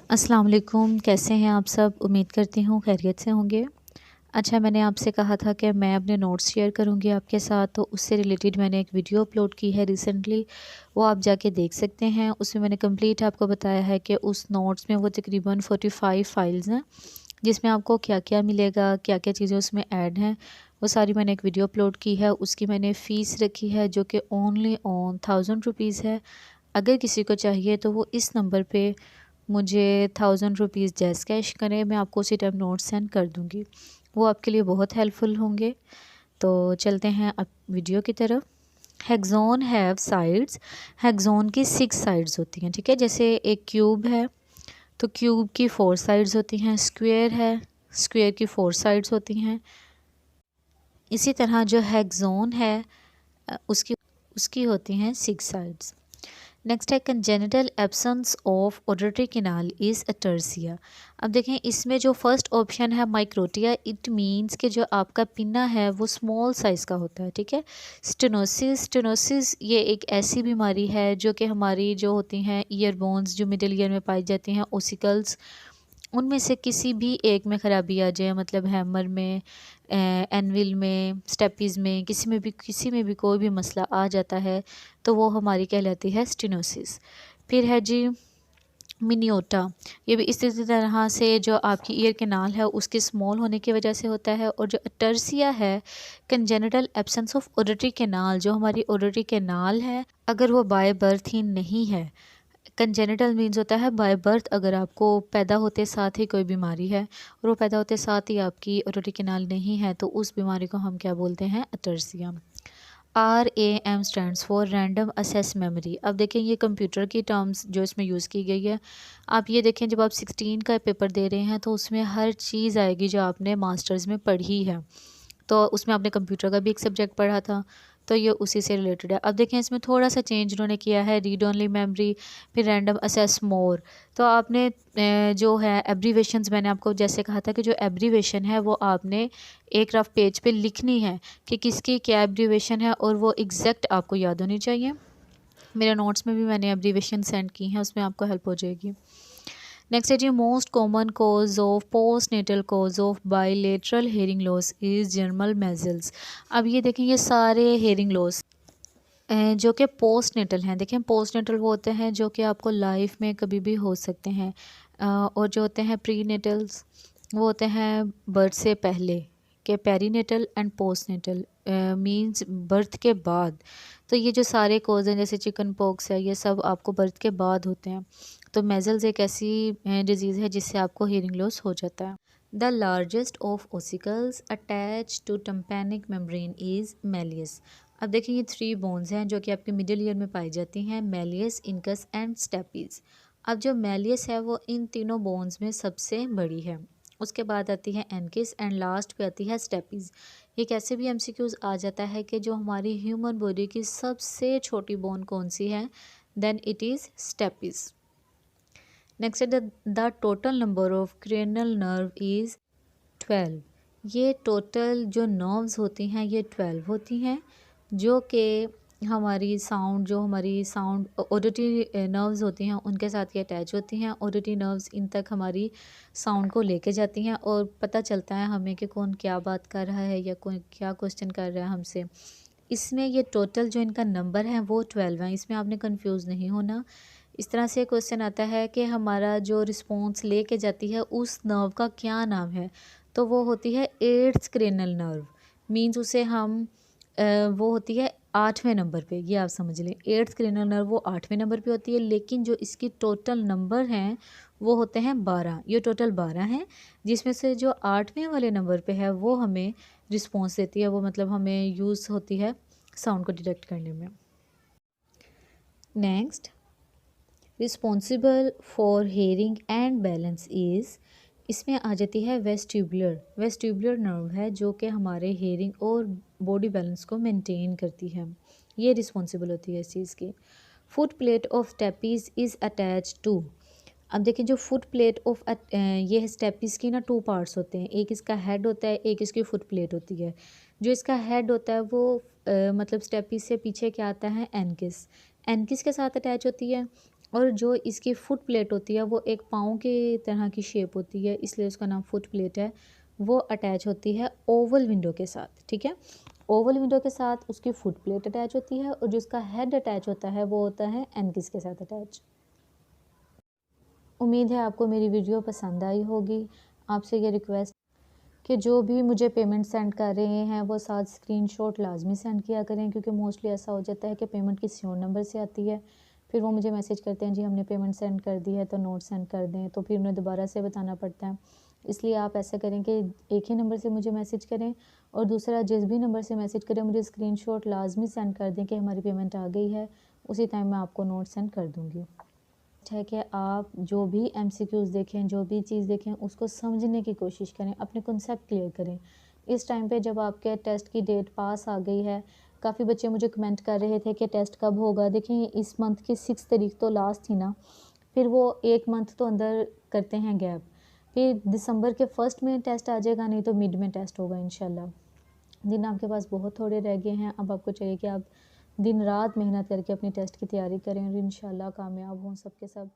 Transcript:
अस्सलाम वालेकुम, कैसे हैं आप सब? उम्मीद करती हूँ खैरियत से होंगे। अच्छा, मैंने आपसे कहा था कि मैं अपने नोट्स शेयर करूँगी आपके साथ, तो उससे रिलेटेड मैंने एक वीडियो अपलोड की है रिसेंटली, वो आप जाके देख सकते हैं। उसमें मैंने कंप्लीट आपको बताया है कि उस नोट्स में वो तकरीबन 45 फाइल्स हैं, जिसमें आपको क्या-क्या मिलेगा, क्या-क्या चीज़ें उसमें ऐड हैं, वो सारी मैंने एक वीडियो अपलोड की है। उसकी मैंने फ़ीस रखी है जो कि ओनली ऑन ₹1000 है। अगर किसी को चाहिए तो वो इस नंबर पे मुझे ₹1000 जैज़ कैश करें, मैं आपको उसी टाइम नोट सेंड कर दूँगी। वो आपके लिए बहुत हेल्पफुल होंगे। तो चलते हैं अब वीडियो की तरफ। हेक्सॉन हैव साइड्स, हेक्सॉन की 6 साइड्स होती हैं, ठीक है? जैसे एक क्यूब है, तो क्यूब की 4 साइड्स होती हैं, स्क्वायर है, स्क्वायर की 4 साइड्स होती हैं। इसी तरह जो हेक्सॉन है उसकी उसकी होती हैं 6 साइड्स। नेक्स्ट है congenital absence of auditory canal is atresia. अब देखें इसमें जो फर्स्ट ऑप्शन है माइक्रोटिया, इट मींस कि जो आपका पिन्ना है वो स्मॉल साइज़ का होता है, ठीक है। स्टेनोसिस, स्टेनोसिस ये एक ऐसी बीमारी है जो कि हमारी जो होती हैं ईयर बोन्स जो मिडिल ईयर में पाई जाती हैं, ओसिकल्स, उनमें से किसी भी एक में ख़राबी आ जाए, मतलब हैमर में, एनविल में, स्टेपीज़ में, किसी में भी कोई भी मसला आ जाता है तो वो हमारी कहलाती है स्टेनोसिस। फिर है जी मिनियोटा, ये भी इसी तरह से जो आपकी ईयर कैनाल है उसके स्मॉल होने की वजह से होता है। और जो अटर्सिया है congenital absence of auditory canal, जो हमारी ऑडिटरी कैनाल है अगर वो बाय बर्थ ही नहीं है। कंजेनिटल मीन्स होता है बाय बर्थ, अगर आपको पैदा होते साथ ही कोई बीमारी है और वो पैदा होते साथ ही आपकी ऑडिटरी कैनाल नहीं है, तो उस बीमारी को हम क्या बोलते हैं? अटर्सिया। RAM stands for random assess memory. अब देखें ये कंप्यूटर की टर्म्स जो इसमें यूज़ की गई है। आप ये देखें जब आप 16 का पेपर दे रहे हैं तो उसमें हर चीज़ आएगी जो आपने मास्टर्स में पढ़ी है। तो उसमें आपने कंप्यूटर का भी एक सब्जेक्ट पढ़ा था, तो ये उसी से रिलेटेड है। अब देखें इसमें थोड़ा सा चेंज उन्होंने किया है, रीड ओनली मेमोरी, फिर रैंडम असेस मोर। तो आपने जो है एब्रीवेशंस, मैंने आपको जैसे कहा था कि जो एब्रीवेशन है वो आपने एक रफ पेज पे लिखनी है कि किसकी क्या एब्रीवेशन है, और वो एग्जैक्ट आपको याद होनी चाहिए। मेरे नोट्स में भी मैंने एब्रीवेशन सेंड की हैं, उसमें आपको हेल्प हो जाएगी। नेक्स्ट है जी most common cause of post natal cause of bilateral hearing loss is German measles. अब ये देखें ये सारे हेयरिंग लॉस जो कि पोस्ट नेटल हैं। देखें पोस्ट नेटल वो होते हैं जो कि आपको लाइफ में कभी भी हो सकते हैं, और जो होते हैं प्री नेटल्स वो होते हैं बर्थ से पहले के। Perinatal and post means birth के बाद। तो ये जो सारे कोज हैं जैसे चिकन पॉक्स है, ये सब आपको बर्थ के बाद होते हैं। तो मेजल्स एक ऐसी डिजीज़ है जिससे आपको हियरिंग लॉस हो जाता है। The largest of ossicles attached to tympanic membrane is malleus. अब देखिए ये 3 बोन्स हैं जो कि आपके मिडिल ईयर में पाई जाती हैं, मेलियस, इनकस एंड स्टेपीज़। अब जो मेलियस है वो इन तीनों बोन्स में सबसे बड़ी है, उसके बाद आती है एनकिस एंड लास्ट पे आती है स्टेपीज़। ये कैसे भी एमसीक्यूज आ जाता है कि जो हमारी ह्यूमन बॉडी की सबसे छोटी बोन कौन सी है, then it is stapes. Next है the total number of cranial nerve is 12। ये टोटल जो नर्व्स होती हैं ये 12 होती हैं, जो कि हमारी साउंड ऑडिटरी नर्व्स होती हैं उनके साथ ये अटैच होती हैं। ऑडिटरी नर्व्स इन तक हमारी साउंड को लेके जाती हैं और पता चलता है हमें कि कौन क्या बात कर रहा है या कोई क्या क्वेश्चन कर रहा है हमसे। इसमें ये टोटल जो इनका नंबर है वो 12 है, इसमें आपने कंफ्यूज नहीं होना। इस तरह से क्वेश्चन आता है कि हमारा जो रिस्पॉन्स लेके जाती है उस नर्व का क्या नाम है, तो वो होती है 8th क्रेनल नर्व। मीन्स उसे हम वो होती है 8वें नंबर पे, ये आप समझ लें 8th क्रेनल नर्व वो 8वें नंबर पे होती है, लेकिन जो इसकी टोटल नंबर हैं वो होते हैं 12। ये टोटल 12 हैं, जिसमें से जो 8वें वाले नंबर पे है वो हमें रिस्पॉन्स देती है, वो मतलब हमें यूज़ होती है साउंड को डिटेक्ट करने में। Next, responsible for hearing and balance is, इसमें आ जाती है वेस्टिबुलर। वेस्टिबुलर नर्व है जो कि हमारे हेयरिंग और बॉडी बैलेंस को मेंटेन करती है, ये रिस्पॉन्सिबल होती है इस चीज़ की। Foot plate of stapes is attach to. अब देखिए जो फुट प्लेट ऑफ ये स्टेपीज़ की ना 2 पार्ट्स होते हैं, एक इसका हेड होता है, एक इसकी फुट प्लेट होती है। जो इसका हेड होता है वो मतलब स्टेपीज़ से पीछे क्या आता है, एनकिस, एनकिस के साथ अटैच होती है। और जो इसकी फुट प्लेट होती है वो एक पाँव के तरह की शेप होती है, इसलिए उसका नाम फुट प्लेट है। वो अटैच होती है ओवल विंडो के साथ, ठीक है। ओवल विंडो के साथ उसकी फुट प्लेट अटैच होती है और जिसका हेड अटैच होता है वो होता है एनकिस के साथ अटैच। उम्मीद है आपको मेरी वीडियो पसंद आई होगी। आपसे ये रिक्वेस्ट कि जो भी मुझे पेमेंट सेंड कर रहे हैं वो साथ स्क्रीनशॉट लाजमी सेंड किया करें, क्योंकि मोस्टली ऐसा हो जाता है कि पेमेंट किसी और नंबर से आती है, फिर वो मुझे मैसेज करते हैं जी हमने पेमेंट सेंड कर दी है तो नोट सेंड कर दें, तो फिर उन्हें दोबारा से बताना पड़ता है। इसलिए आप ऐसा करें कि एक ही नंबर से मुझे मैसेज करें और दूसरा जिस भी नंबर से मैसेज करें मुझे स्क्रीनशॉट लाजमी सेंड कर दें कि हमारी पेमेंट आ गई है, उसी टाइम मैं आपको नोट सेंड कर दूँगी। है कि आप जो भी एमसीक्यूज़ देखें, जो भी चीज़ देखें उसको समझने की कोशिश करें, अपने कॉन्सेप्ट क्लियर करें। इस टाइम पे जब आपके टेस्ट की डेट पास आ गई है, काफ़ी बच्चे मुझे कमेंट कर रहे थे कि टेस्ट कब होगा। देखिए इस मंथ की 6 तारीख तो लास्ट थी ना, फिर वो 1 मंथ तो अंदर करते हैं गैप, फिर दिसंबर के फर्स्ट में टेस्ट आ जाएगा, नहीं तो मिड में टेस्ट होगा इंशाल्लाह। दिन आपके पास बहुत थोड़े रह गए हैं, अब आपको चाहिए कि आप दिन रात मेहनत करके अपनी टेस्ट की तैयारी करें और इंशाल्लाह कामयाब हों सबके सब।